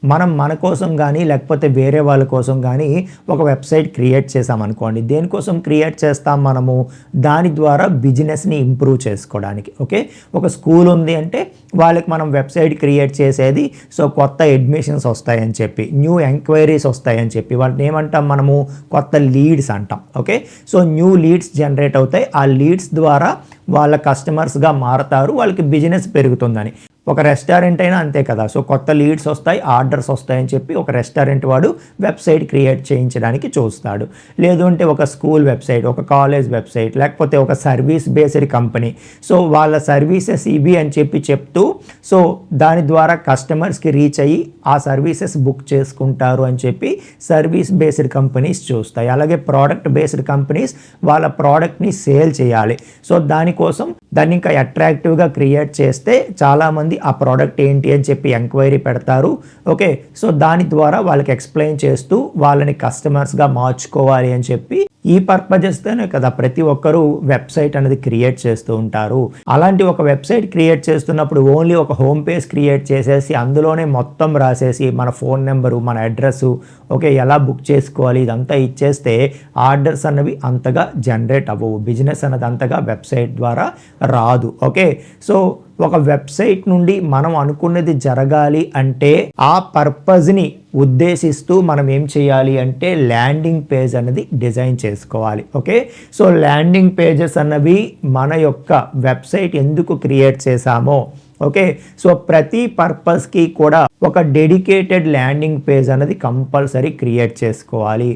మనం మన కోసం కానీ లేకపోతే వేరే వాళ్ళ కోసం కానీ ఒక వెబ్సైట్ క్రియేట్ చేసామనుకోండి, దేనికోసం క్రియేట్ చేస్తాం మనము? దాని ద్వారా బిజినెస్ని ఇంప్రూవ్ చేసుకోవడానికి. ఓకే, ఒక స్కూల్ ఉంది అంటే వాళ్ళకి మనం వెబ్సైట్ క్రియేట్ చేసేది సో కొత్త అడ్మిషన్స్ వస్తాయని చెప్పి, న్యూ ఎంక్వైరీస్ వస్తాయని చెప్పి, వాటిని ఏమంటాం మనము? కొత్త లీడ్స్ అంటాం. Okay, so new leads generate అవుతాయి. ఆ లీడ్స్ ద్వారా వాళ్ళ కస్టమర్స్గా మారతారు, వాళ్ళకి బిజినెస్ పెరుగుతుందని. ఒక రెస్టారెంట్ అయినా అంతే కదా. సో కొత్త లీడ్స్ వస్తాయి, ఆర్డర్స్ వస్తాయని చెప్పి ఒక రెస్టారెంట్ వాడు వెబ్సైట్ క్రియేట్ చేయించడానికి చూస్తాడు. లేదు అంటే ఒక స్కూల్ వెబ్సైట్, ఒక కాలేజ్ వెబ్సైట్, లేకపోతే ఒక సర్వీస్ బేస్డ్ కంపెనీ, సో వాళ్ళ సర్వీసెస్ ఇవి అని చెప్పి చెప్తూ సో దాని ద్వారా కస్టమర్స్కి రీచ్ అయ్యి ఆ సర్వీసెస్ బుక్ చేసుకుంటారు అని చెప్పి సర్వీస్ బేస్డ్ కంపెనీస్ చూస్తాయి. అలాగే ప్రోడక్ట్ బేస్డ్ కంపెనీస్ వాళ్ళ ప్రోడక్ట్ని సేల్ చేయాలి. సో దానికోసం దాన్ని ఇంకా అట్రాక్టివ్గా క్రియేట్ చేస్తే చాలామంది ఆ ప్రోడక్ట్ ఏంటి అని చెప్పి ఎంక్వైరీ పెడతారు. ఓకే, సో దాని ద్వారా వాళ్ళకి ఎక్స్ప్లెయిన్ చేస్తూ వాళ్ళని కస్టమర్స్గా మార్చుకోవాలి అని చెప్పి ఈ పర్పజెస్తోనే కదా ప్రతి ఒక్కరూ వెబ్సైట్ అనేది క్రియేట్ చేస్తూ ఉంటారు. అలాంటి ఒక వెబ్సైట్ క్రియేట్ చేస్తున్నప్పుడు ఓన్లీ ఒక హోమ్ పేజ్ క్రియేట్ చేసేసి అందులోనే మొత్తం రాసేసి మన ఫోన్ నెంబరు, మన అడ్రస్సు, ఓకే ఎలా బుక్ చేసుకోవాలి ఇదంతా ఇచ్చేస్తే ఆర్డర్స్ అన్నవి అంతగా జనరేట్ అవ్వవు, బిజినెస్ అన్నది అంతగా వెబ్సైట్ ద్వారా రాదు. ఓకే, సో ఒక వెబ్సైట్ నుండి మనం అనుకున్నది జరగాలి అంటే ఆ పర్పస్ని ఉద్దేశిస్తూ మనం ఏం చేయాలి అంటే ల్యాండింగ్ పేజ్ అనేది డిజైన్ చేసుకోవాలి. ఓకే, సో ల్యాండింగ్ పేజెస్ అన్నవి మన యొక్క వెబ్సైట్ ఎందుకు క్రియేట్ చేశామో, ఓకే, సో ప్రతి పర్పస్కి కూడా ఒక డెడికేటెడ్ ల్యాండింగ్ పేజ్ అనేది కంపల్సరీ క్రియేట్ చేసుకోవాలి.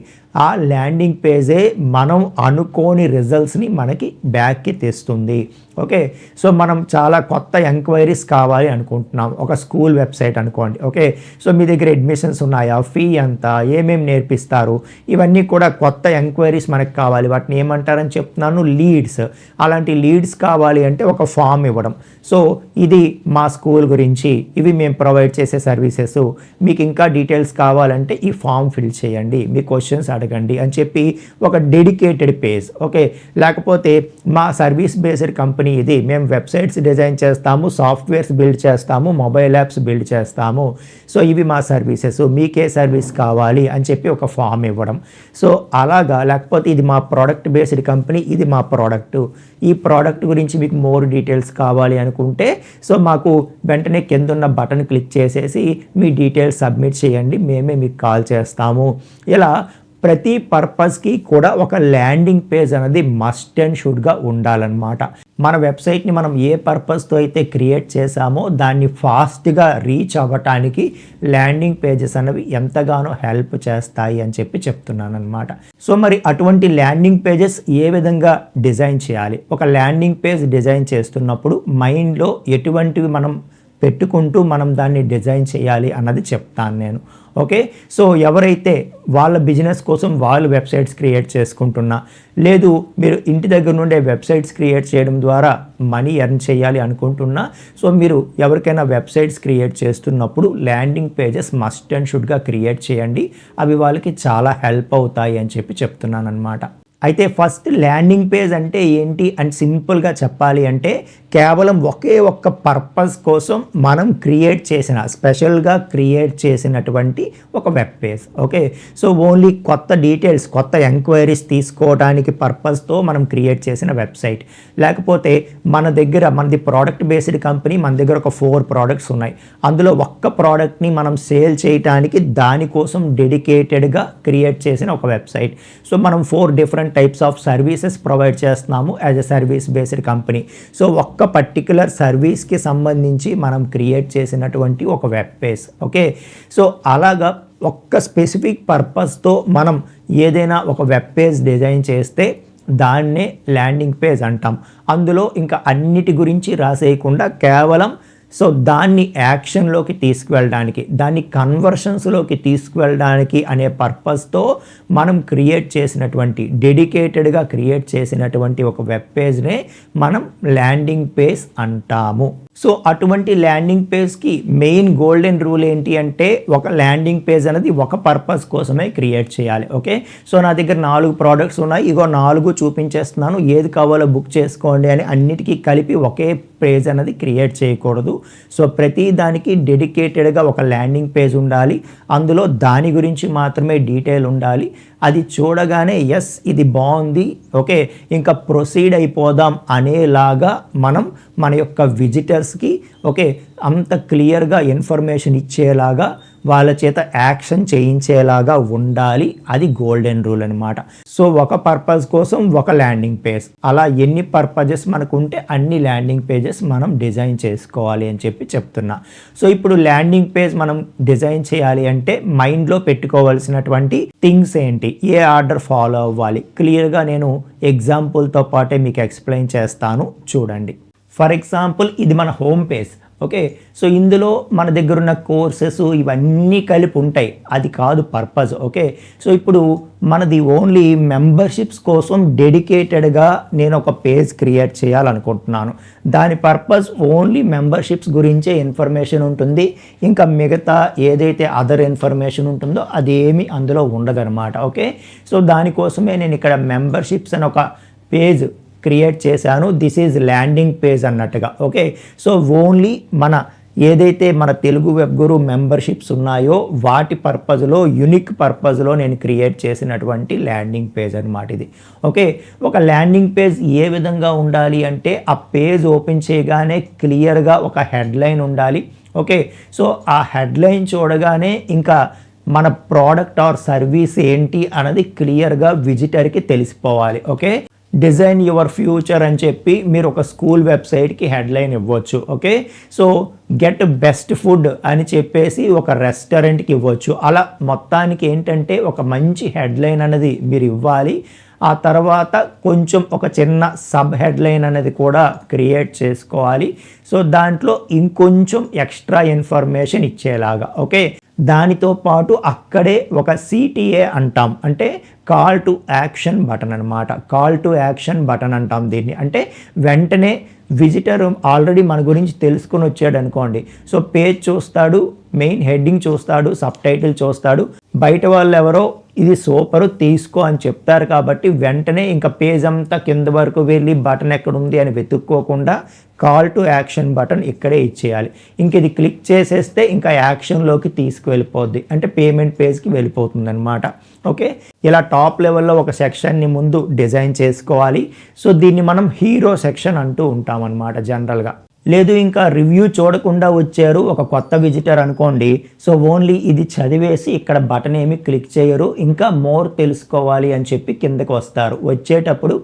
ఆ ల్యాండింగ్ పేజే మనం అనుకోని రిజల్ట్స్ని మనకి బ్యాక్కి తెస్తుంది. ఓకే, సో మనం చాలా కొత్త ఎంక్వైరీస్ కావాలి అనుకుంటున్నాం, ఒక స్కూల్ వెబ్సైట్ అనుకోండి. ఓకే, సో మీ దగ్గర అడ్మిషన్స్ ఉన్నాయా, ఫీ ఎంత, ఏమేమి నేర్పిస్తారు, ఇవన్నీ కూడా కొత్త ఎంక్వైరీస్ మనకు కావాలి. వాటిని ఏమంటారని చెప్తున్నాను? లీడ్స్. అలాంటి లీడ్స్ కావాలి అంటే ఒక ఫామ్ ఇవ్వడం. సో ఇది మా స్కూల్ గురించి, ఇవి మేము ప్రొవైడ్ చేసే సర్వీసెస్, మీకు ఇంకా డీటెయిల్స్ కావాలంటే ఈ ఫామ్ ఫిల్ చేయండి, మీ క్వశ్చన్స్ అడగండి అని చెప్పి ఒక డెడికేటెడ్ పేజ్. ఓకే, లేకపోతే మా సర్వీస్ బేస్డ్ కంపెనీ ఇది, మేము వెబ్సైట్స్ డిజైన్ చేస్తాము, సాఫ్ట్వేర్స్ బిల్డ్ చేస్తాము, మొబైల్ యాప్స్ బిల్డ్ చేస్తాము, సో ఇవి మా సర్వీసెస్, మీకే సర్వీస్ కావాలి అని చెప్పి ఒక ఫామ్ ఇవ్వడం. సో అలాగా, లేకపోతే ఇది మా ప్రోడక్ట్ బేస్డ్ కంపెనీ, ఇది మా ప్రోడక్ట్, ఈ ప్రోడక్ట్ గురించి మీకు మోర్ డీటెయిల్స్ కావాలి అనుకుంటే సో మాకు వెంటనే కింద ఉన్న బటన్ క్లిక్ చేసేసి మీ డీటెయిల్స్ సబ్మిట్ చేయండి, మేమే మీకు కాల్ చేస్తాము. ఇలా ప్రతి పర్పస్కి కూడా ఒక ల్యాండింగ్ పేజ్ అనేది మస్ట్ అండ్ షుడ్గా ఉండాలన్నమాట. మన వెబ్సైట్ని మనం ఏ పర్పస్తో అయితే క్రియేట్ చేసామో దాన్ని ఫాస్ట్గా రీచ్ అవ్వటానికి ల్యాండింగ్ పేజెస్ అనేవి ఎంతగానో హెల్ప్ చేస్తాయి అని చెప్పి చెప్తున్నాను అనమాట. సో మరి అటువంటి ల్యాండింగ్ పేజెస్ ఏ విధంగా డిజైన్ చేయాలి? ఒక ల్యాండింగ్ పేజ్ డిజైన్ చేస్తున్నప్పుడు మైండ్లో ఎటువంటివి మనం పెట్టుకుంటూ మనం దాన్ని డిజైన్ చేయాలి అన్నది చెప్తాను నేను. ఓకే, సో ఎవరైతే వాళ్ళ బిజినెస్ కోసం వాళ్ళు వెబ్సైట్స్ క్రియేట్ చేసుకుంటున్నా, లేదు మీరు ఇంటి దగ్గర నుండే వెబ్సైట్స్ క్రియేట్ చేయడం ద్వారా మనీ ఎర్న్ చేయాలి అనుకుంటున్నా, సో మీరు ఎవరికైనా వెబ్సైట్స్ క్రియేట్ చేస్తున్నప్పుడు ల్యాండింగ్ పేజెస్ మస్ట్ అండ్ షుడ్గా క్రియేట్ చేయండి, అవి వాళ్ళకి చాలా హెల్ప్ అవుతాయి అని చెప్పి చెప్తున్నాను అనమాట. అయితే ఫస్ట్ ల్యాండింగ్ పేజ్ అంటే ఏంటి అని సింపుల్గా చెప్పాలి అంటే కేవలం ఒకే ఒక్క పర్పస్ కోసం మనం క్రియేట్ చేసిన, స్పెషల్గా క్రియేట్ చేసినటువంటి ఒక web page. Okay, so only కొత్త డీటెయిల్స్, కొత్త ఎంక్వైరీస్ తీసుకోవడానికి పర్పస్తో మనం క్రియేట్ చేసిన వెబ్సైట్. లేకపోతే మనది ప్రోడక్ట్ బేస్డ్ కంపెనీ, మన దగ్గర ఒక 4 ప్రోడక్ట్స్ ఉన్నాయి, అందులో ఒక్క ప్రోడక్ట్ని మనం సేల్ చేయడానికి దానికోసం డెడికేటెడ్గా క్రియేట్ చేసిన ఒక వెబ్సైట్. సో మనం 4 different types of services provide చేస్తున్నాము as a service based company. So ఒక్క పర్టిక్యులర్ సర్వీస్కి సంబంధించి మనం క్రియేట్ చేసినటువంటి ఒక వెబ్ పేజ్. ఓకే, సో అలాగా ఒక్క స్పెసిఫిక్ పర్పస్తో మనం ఏదైనా ఒక వెబ్ పేజ్ డిజైన్ చేస్తే దాన్నే ల్యాండింగ్ పేజ్ అంటాం. అందులో ఇంకా అన్నిటి గురించి రాసేయకుండా కేవలం సో దాన్ని యాక్షన్లోకి తీసుకువెళ్ళడానికి, దాన్ని కన్వర్షన్స్లోకి తీసుకువెళ్ళడానికి అనే పర్పస్తో మనం క్రియేట్ చేసినటువంటి, డెడికేటెడ్గా క్రియేట్ చేసినటువంటి ఒక వెబ్ పేజ్నే మనం ల్యాండింగ్ పేజ్ అంటాము. సో అటువంటి ల్యాండింగ్ పేజ్కి మెయిన్ గోల్డెన్ రూల్ ఏంటి అంటే ఒక ల్యాండింగ్ పేజ్ అనేది ఒక పర్పస్ కోసమే క్రియేట్ చేయాలి. ఓకే, సో నా దగ్గర 4 ప్రోడక్ట్స్ ఉన్నాయి, ఇగో 4 చూపించేస్తున్నాను, ఏది కావాలో బుక్ చేసుకోండి అని అన్నిటికీ కలిపి ఒకే పేజ్ అనేది క్రియేట్ చేయకూడదు. సో ప్రతి దానికి డెడికేటెడ్గా ఒక ల్యాండింగ్ పేజ్ ఉండాలి, అందులో దాని గురించి మాత్రమే డీటెయిల్ ఉండాలి. అది చూడగానే ఎస్ ఇది బాగుంది, ఓకే ఇంకా ప్రొసీడ్ అయిపోదాం అనేలాగా మనం మన యొక్క విజిటర్స్కి ఓకే అంత క్లియర్గా ఇన్ఫర్మేషన్ ఇచ్చేలాగా వాళ్ళ చేత యాక్షన్ చేయించేలాగా ఉండాలి. అది గోల్డెన్ రూల్ అనమాట. సో ఒక పర్పస్ కోసం ఒక ల్యాండింగ్ పేజ్, అలా ఎన్ని పర్పజెస్ మనకు ఉంటే అన్ని ల్యాండింగ్ పేజెస్ మనం డిజైన్ చేసుకోవాలి అని చెప్తున్నా. సో ఇప్పుడు ల్యాండింగ్ పేజ్ మనం డిజైన్ చేయాలి అంటే మైండ్లో పెట్టుకోవాల్సినటువంటి థింగ్స్ ఏంటి, ఏ ఆర్డర్ ఫాలో అవ్వాలి, క్లియర్గా నేను ఎగ్జాంపుల్తో పాటే మీకు ఎక్స్ప్లెయిన్ చేస్తాను చూడండి. ఫర్ ఎగ్జాంపుల్ ఇది మన హోమ్ పేజ్. ఓకే, సో ఇందులో మన దగ్గర ఉన్న కోర్సెస్ ఇవన్నీ కలిపి ఉంటాయి, అది కాదు పర్పస్. ఓకే, సో ఇప్పుడు మనది ఓన్లీ మెంబర్షిప్స్ కోసం డెడికేటెడ్గా నేను ఒక పేజ్ క్రియేట్ చేయాలనుకుంటున్నాను. దాని పర్పస్ ఓన్లీ మెంబర్షిప్స్ గురించే ఇన్ఫర్మేషన్ ఉంటుంది, ఇంకా మిగతా ఏదైతే అదర్ ఇన్ఫర్మేషన్ ఉంటుందో అదేమి అందులో ఉండదన్నమాట. ఓకే, సో దానికోసమే నేను ఇక్కడ మెంబర్షిప్స్ అని ఒక పేజ్ క్రియేట్ చేశాను. దిస్ ఈజ్ ల్యాండింగ్ పేజ్ అన్నట్టుగా. ఓకే, సో ఓన్లీ మన ఏదైతే మన తెలుగు వెబ్ గురు మెంబర్షిప్స్ ఉన్నాయో వాటి పర్పస్లో యూనిక్ పర్పస్లో నేను క్రియేట్ చేసినటువంటి ల్యాండింగ్ పేజ్ అనమాట ఇది. ఓకే, ఒక ల్యాండింగ్ పేజ్ ఏ విధంగా ఉండాలి అంటే ఆ పేజ్ ఓపెన్ చేయగానే క్లియర్గా ఒక హెడ్లైన్ ఉండాలి. ఓకే, సో ఆ హెడ్లైన్ చూడగానే ఇంకా మన ప్రోడక్ట్ ఆర్ సర్వీస్ ఏంటి అన్నది క్లియర్గా విజిటర్కి తెలిసిపోవాలి. ఓకే, డిజైన్ యువర్ ఫ్యూచర్ అని చెప్పి మీరు ఒక స్కూల్ వెబ్సైట్కి హెడ్లైన్ ఇవ్వచ్చు. Okay, so get best food అని చెప్పేసి ఒక రెస్టారెంట్కి ఇవ్వచ్చు. అలా మొత్తానికి ఏంటంటే ఒక మంచి హెడ్లైన్ అనేది మీరు ఇవ్వాలి. ఆ తర్వాత కొంచెం ఒక చిన్న సబ్ హెడ్లైన్ అనేది కూడా క్రియేట్ చేసుకోవాలి. సో దాంట్లో ఇంకొంచెం ఎక్స్ట్రా ఇన్ఫర్మేషన్ ఇచ్చేలాగా. ఓకే, దానితో పాటు అక్కడే ఒక CTA అంటాం, అంటే కాల్ టు యాక్షన్ బటన్ అనమాట. కాల్ టు యాక్షన్ బటన్ అంటాం దీన్ని. అంటే వెంటనే విజిటర్ ఆల్రెడీ మన గురించి తెలుసుకొని వచ్చాడు అనుకోండి, సో పేజ్ చూస్తాడు, మెయిన్ హెడ్డింగ్ చూస్తాడు, సబ్ టైటిల్ చూస్తాడు, బయట వాళ్ళు ఎవరో ఇది సూపరు తీసుకో అని చెప్తారు కాబట్టి వెంటనే ఇంకా పేజ్ అంతా కింద వరకు వెళ్ళి బటన్ ఎక్కడ ఉంది అని వెతుక్కోకుండా కాల్ టు యాక్షన్ బటన్ ఇక్కడే ఇచ్చేయాలి. ఇంక ఇది క్లిక్ చేసేస్తే ఇంకా యాక్షన్లోకి తీసుకువెళ్ళిపోద్ది, అంటే పేమెంట్ పేజ్కి వెళ్ళిపోతుంది అనమాట. ఓకే, ఇలా టాప్ లెవెల్లో ఒక సెక్షన్ని ముందు డిజైన్ చేసుకోవాలి. సో దీన్ని మనం హీరో సెక్షన్ అంటూ ఉంటాం అనమాట జనరల్గా. లేదు ఇంకా రివ్యూ చూడకుండా వచ్చారు ఒక కొత్త విజిటర్ అనుకోండి, సో ఓన్లీ ఇది చదివేసి ఇక్కడ బటన్ ఏమి క్లిక్ చేయరు, ఇంకా మోర్ తెలుసుకోవాలి అని చెప్పి కిందకు వస్తారు. వచ్చేటప్పుడు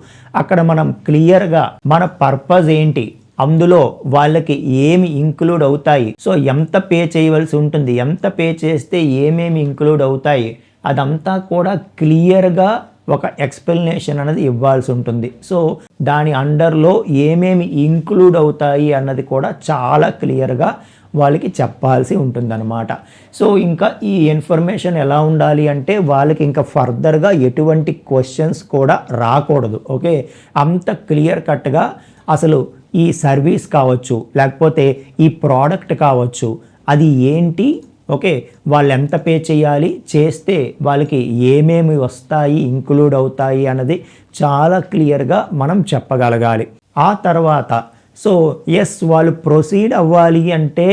అక్కడ మనం క్లియర్గా మన పర్పస్ ఏంటి, అందులో వాళ్ళకి ఏమి ఇంక్లూడ్ అవుతాయి, సో ఎంత పే చేయవలసి ఉంటుంది, ఎంత పే చేస్తే ఏమేమి ఇంక్లూడ్ అవుతాయి, అదంతా కూడా క్లియర్గా ఒక ఎక్స్ప్లెనేషన్ అనేది ఇవ్వాల్సి ఉంటుంది. సో దాని అండర్లో ఏమేమి ఇంక్లూడ్ అవుతాయి అన్నది కూడా చాలా క్లియర్గా వాళ్ళకి చెప్పాల్సి ఉంటుందన్నమాట. సో ఇంకా ఈ ఇన్ఫర్మేషన్ ఎలా ఉండాలి అంటే వాళ్ళకి ఇంకా ఫర్దర్గా ఎటువంటి క్వశ్చన్స్ కూడా రాకూడదు. ఓకే, అంత క్లియర్ కట్గా అసలు ఈ సర్వీస్ కావచ్చు, లేకపోతే ఈ ప్రోడక్ట్ కావచ్చు, అది ఏంటి, ఓకే వాళ్ళు ఎంత పే చేయాలి, చేస్తే వాళ్ళకి ఏమేమి వస్తాయి, ఇంక్లూడ్ అవుతాయి అన్నది చాలా క్లియర్గా మనం చెప్పగలగాలి. ఆ తర్వాత సో ఎస్ వాళ్ళు ప్రొసీడ్ అవ్వాలి అంటే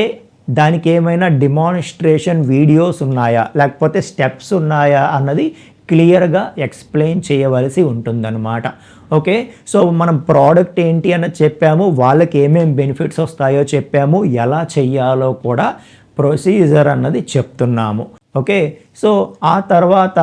దానికి ఏమైనా డెమాన్స్ట్రేషన్ వీడియోస్ ఉన్నాయా, లేకపోతే స్టెప్స్ ఉన్నాయా అన్నది క్లియర్గా ఎక్స్ప్లెయిన్ చేయవలసి ఉంటుందన్నమాట. ఓకే, సో మనం ప్రోడక్ట్ ఏంటి అన్నది చెప్పాము, వాళ్ళకి ఏమేమి బెనిఫిట్స్ వస్తాయో చెప్పాము, ఎలా చెయ్యాలో కూడా ప్రొసీజర్ అన్నది చెప్తున్నాము. ఓకే, సో ఆ తర్వాత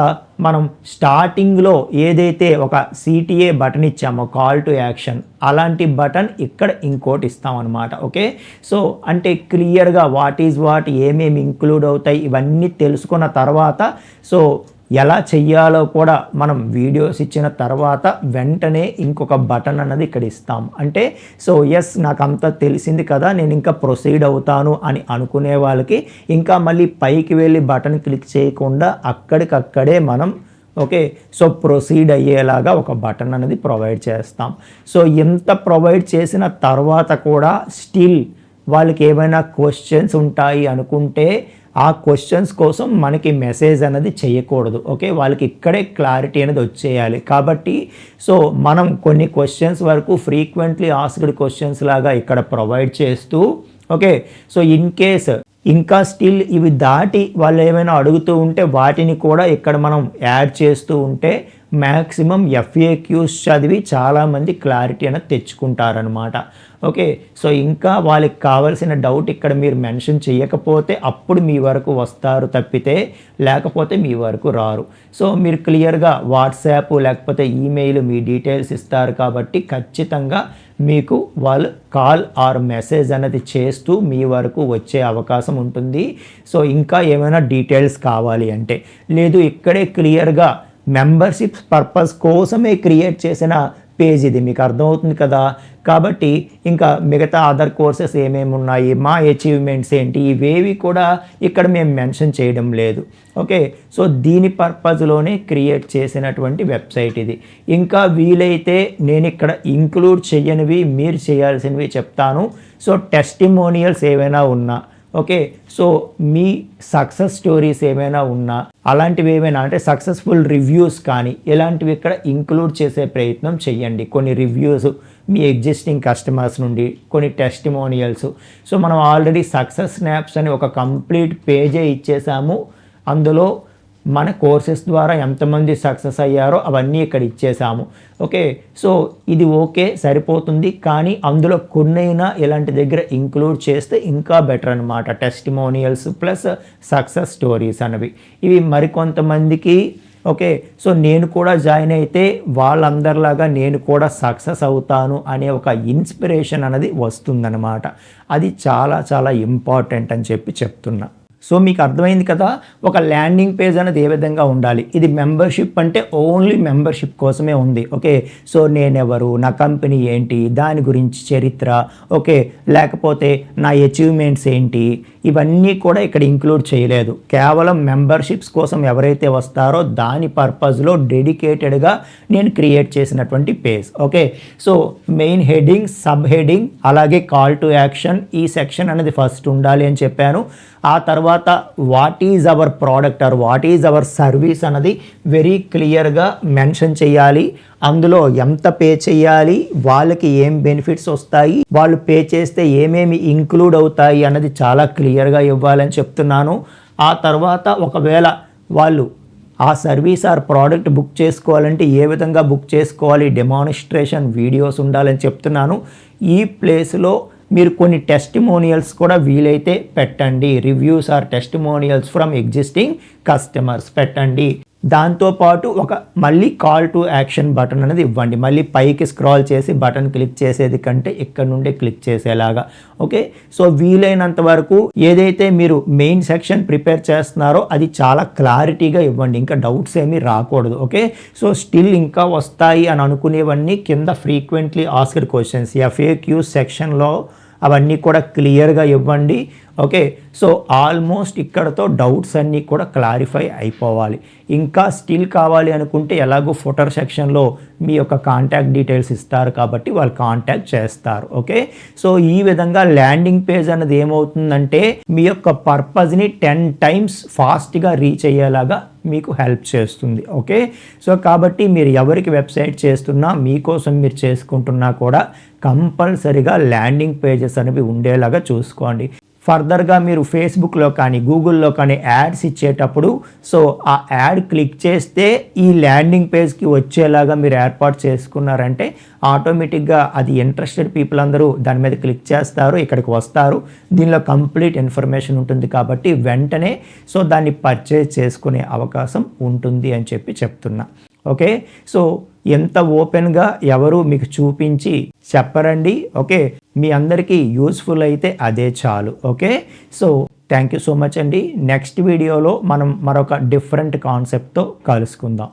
మనం స్టార్టింగ్లో ఏదైతే ఒక CTA బటన్ ఇచ్చామో కాల్ టు యాక్షన్, అలాంటి బటన్ ఇక్కడ ఇంకోటి ఇస్తామన్నమాట. ఓకే, సో అంటే క్లియర్గా వాట్ ఈజ్ వాట్, ఏమేమి ఇంక్లూడ్ అవుతాయి ఇవన్నీ తెలుసుకున్న తర్వాత సో ఎలా చెయ్యాలో కూడా మనం వీడియోస్ ఇచ్చిన తర్వాత వెంటనే ఇంకొక బటన్ అన్నది ఇక్కడ ఇస్తాం. అంటే సో ఎస్ నాకు అంతా తెలిసింది కదా, నేను ఇంకా ప్రొసీడ్ అవుతాను అని అనుకునే వాళ్ళకి ఇంకా మళ్ళీ పైకి వెళ్ళి బటన్ క్లిక్ చేయకుండా అక్కడికక్కడే మనం ఓకే సో ప్రొసీడ్ అయ్యేలాగా ఒక బటన్ అనేది ప్రొవైడ్ చేస్తాం. సో ఎంత ప్రొవైడ్ చేసిన తర్వాత కూడా స్టిల్ వాళ్ళకి ఏమైనా క్వశ్చన్స్ ఉంటాయి అనుకుంటే ఆ క్వశ్చన్స్ కోసం మనకి మెసేజ్ అనేది చేయకూడదు. ఓకే, వాళ్ళకి ఇక్కడే క్లారిటీ అనేది వచ్చేయాలి. కాబట్టి సో మనం కొన్ని క్వశ్చన్స్ వరకు ఫ్రీక్వెంట్లీ ఆస్క్డ్ క్వశ్చన్స్ లాగా ఇక్కడ ప్రొవైడ్ చేస్తూ, ఓకే, సో ఇన్ కేస్ ఇంకా స్టిల్ ఇవి దాటి వాళ్ళు ఏమైనా అడుగుతూ ఉంటే వాటిని కూడా ఇక్కడ మనం యాడ్ చేస్తూ ఉంటే మ్యాక్సిమం FAQs చదివి చాలామంది క్లారిటీ అనేది తెచ్చుకుంటారనమాట. ఓకే, సో ఇంకా వాళ్ళకి కావాల్సిన డౌట్ ఇక్కడ మీరు మెన్షన్ చేయకపోతే అప్పుడు మీ వరకు వస్తారు తప్పితే, లేకపోతే మీ వరకు రారు. సో మీరు క్లియర్గా వాట్సాప్ లేకపోతే ఈమెయిల్ మీ డీటెయిల్స్ ఇస్తారు కాబట్టి ఖచ్చితంగా మీకు వాళ్ళు కాల్ ఆర్ మెసేజ్ అనేది చేస్తూ మీ వరకు వచ్చే అవకాశం ఉంటుంది. సో ఇంకా ఏమైనా డీటెయిల్స్ కావాలి అంటే, లేదు ఇక్కడే క్లియర్గా మెంబర్షిప్ పర్పస్ కోసమే క్రియేట్ చేసిన పేజ్ ఇది, మీకు అర్థమవుతుంది కదా. కాబట్టి ఇంకా మిగతా అదర్ కోర్సెస్ ఏమేమి ఉన్నాయి, మా అచీవ్మెంట్స్ ఏంటి, ఇవేవి కూడా ఇక్కడ మేము మెన్షన్ చేయడం లేదు. ఓకే, సో దీని పర్పస్లోనే క్రియేట్ చేసినటువంటి వెబ్సైట్ ఇది. ఇంకా వీలైతే నేను ఇక్కడ ఇంక్లూడ్ చేయనివి మీరు చేయాల్సినవి చెప్తాను. సో టెస్టిమోనియల్స్ ఏవైనా ఉన్నా, ఓకే, సో మీ సక్సెస్ స్టోరీస్ ఏమైనా ఉన్నా, అలాంటివి ఏమైనా అంటే సక్సెస్ఫుల్ రివ్యూస్ కానీ ఇలాంటివి ఇక్కడ ఇంక్లూడ్ చేసే ప్రయత్నం చేయండి. కొన్ని రివ్యూస్ మీ ఎగ్జిస్టింగ్ కస్టమర్స్ నుండి, కొన్ని టెస్టిమోనియల్స్. సో మనం ఆల్రెడీ సక్సెస్ స్నాప్స్ అని ఒక కంప్లీట్ పేజే ఇచ్చేసాము. అందులో మన కోర్సెస్ ద్వారా ఎంతమంది సక్సెస్ అయ్యారో అవన్నీ ఇక్కడ ఇచ్చేసాము. ఓకే, సో ఇది ఓకే సరిపోతుంది, కానీ అందులో కొన్నైనా ఇలాంటి దగ్గర ఇంక్లూడ్ చేస్తే ఇంకా బెటర్ అనమాట. టెస్టిమోనియల్స్ ప్లస్ సక్సెస్ స్టోరీస్ అనేవి ఇవి మరికొంతమందికి. ఓకే, సో నేను కూడా జాయిన్ అయితే వాళ్ళందరిలాగా నేను కూడా సక్సెస్ అవుతాను అనే ఒక ఇన్స్పిరేషన్ అనేది వస్తుందన్నమాట. అది చాలా చాలా ఇంపార్టెంట్ అని చెప్తున్నా. సో మీకు అర్థమైంది కదా, ఒక ల్యాండింగ్ పేజ్ అనేది ఏ విధంగా ఉండాలి. ఇది మెంబర్షిప్ అంటే ఓన్లీ మెంబర్షిప్ కోసమే ఉంది. ఓకే, సో నేనెవరు, నా కంపెనీ ఏంటి, దాని గురించి చరిత్ర, ఓకే, లేకపోతే నా అచీవ్మెంట్స్ ఏంటి, ఇవన్నీ కూడా ఇక్కడ ఇంక్లూడ్ చేయలేదు. కేవలం మెంబర్షిప్స్ కోసం ఎవరైతే వస్తారో దాని పర్పస్లో డెడికేటెడ్గా నేను క్రియేట్ చేసినటువంటి page. Okay, so main heading, sub heading, అలాగే కాల్ టు యాక్షన్, ఈ సెక్షన్ అనేది ఫస్ట్ ఉండాలి అని చెప్పాను. ఆ తర్వాత what is our product or what is our service అన్నది వెరీ క్లియర్గా మెన్షన్ చేయాలి. అందులో ఎంత పే చేయాలి, వాళ్ళకి ఏం బెనిఫిట్స్ వస్తాయి, వాళ్ళు పే చేస్తే ఏమేమి ఇంక్లూడ్ అవుతాయి అన్నది చాలా క్లియర్గా ఇవ్వాలని చెప్తున్నాను. ఆ తర్వాత ఒకవేళ వాళ్ళు ఆ సర్వీస్ ఆర్ ప్రోడక్ట్ బుక్ చేసుకోవాలంటే ఏ విధంగా బుక్ చేసుకోవాలి, డెమాన్స్ట్రేషన్ వీడియోస్ ఉండాలని చెప్తున్నాను. ఈ ప్లేస్లో మీరు కొన్ని టెస్టిమోనియల్స్ కూడా వీలైతే పెట్టండి. Reviews or testimonials from existing customers పెట్టండి. దాంతోపాటు ఒక మళ్ళీ కాల్ టు యాక్షన్ బటన్ అనేది ఇవ్వండి. మళ్ళీ పైకి స్క్రాల్ చేసి బటన్ క్లిక్ చేసేది కంటే ఇక్కడ నుండే క్లిక్ చేసేలాగా. ఓకే, సో వీలైనంత వరకు ఏదైతే మీరు మెయిన్ సెక్షన్ ప్రిపేర్ చేస్తున్నారో అది చాలా క్లారిటీగా ఇవ్వండి. ఇంకా డౌట్స్ ఏమీ రాకూడదు. ఓకే, సో స్టిల్ ఇంకా వస్తాయి అని అనుకునేవన్నీ కింద ఫ్రీక్వెంట్లీ ఆస్క్డ్ క్వశ్చన్స్ FAQ సెక్షన్లో అవన్నీ కూడా క్లియర్గా ఇవ్వండి. ఓకే, సో ఆల్మోస్ట్ ఇక్కడతో డౌట్స్ అన్నీ కూడా క్లారిఫై అయిపోవాలి. ఇంకా స్టిల్ కావాలి అనుకుంటే ఎలాగో ఫుటర్ సెక్షన్లో మీ యొక్క కాంటాక్ట్ డీటెయిల్స్ ఇస్తారు కాబట్టి వాళ్ళు కాంటాక్ట్ చేస్తారు. ఓకే, సో ఈ విధంగా ల్యాండింగ్ పేజ్ అనేది ఏమవుతుందంటే మీ యొక్క పర్పస్ని 10 times ఫాస్ట్గా రీచ్ అయ్యేలాగా మీకు హెల్ప్ చేస్తుంది. ఓకే, సో కాబట్టి మీరు ఎవరికి వెబ్సైట్ చేస్తున్నా, మీకోసం మీరు చేసుకుంటున్నా కూడా కంపల్సరీగా ల్యాండింగ్ పేజెస్ అనేవి ఉండేలాగా చూసుకోండి. ఫర్దర్గా మీరు ఫేస్బుక్లో కానీ గూగుల్లో కానీ యాడ్స్ ఇచ్చేటప్పుడు సో ఆ యాడ్ క్లిక్ చేస్తే ఈ ల్యాండింగ్ పేజ్కి వచ్చేలాగా మీరు ఏర్పాటు చేసుకున్నారంటే ఆటోమేటిక్గా అది ఇంట్రెస్టెడ్ పీపుల్ అందరూ దాని మీద క్లిక్ చేస్తారు, ఇక్కడికి వస్తారు. దీనిలో కంప్లీట్ ఇన్ఫర్మేషన్ ఉంటుంది కాబట్టి వెంటనే సో దాన్ని పర్చేజ్ చేసుకునే అవకాశం ఉంటుంది అని చెప్తున్నా. ఓకే, సో ఎంత ఓపెన్గా ఎవరు మీకు చూపించి చెప్పరండి. ఓకే, మీ అందరికీ యూస్ఫుల్ అయితే అదే చాలు. Okay, so thank you so much అండి. నెక్స్ట్ వీడియోలో మనం మరొక డిఫరెంట్ కాన్సెప్ట్తో కలుసుకుందాం.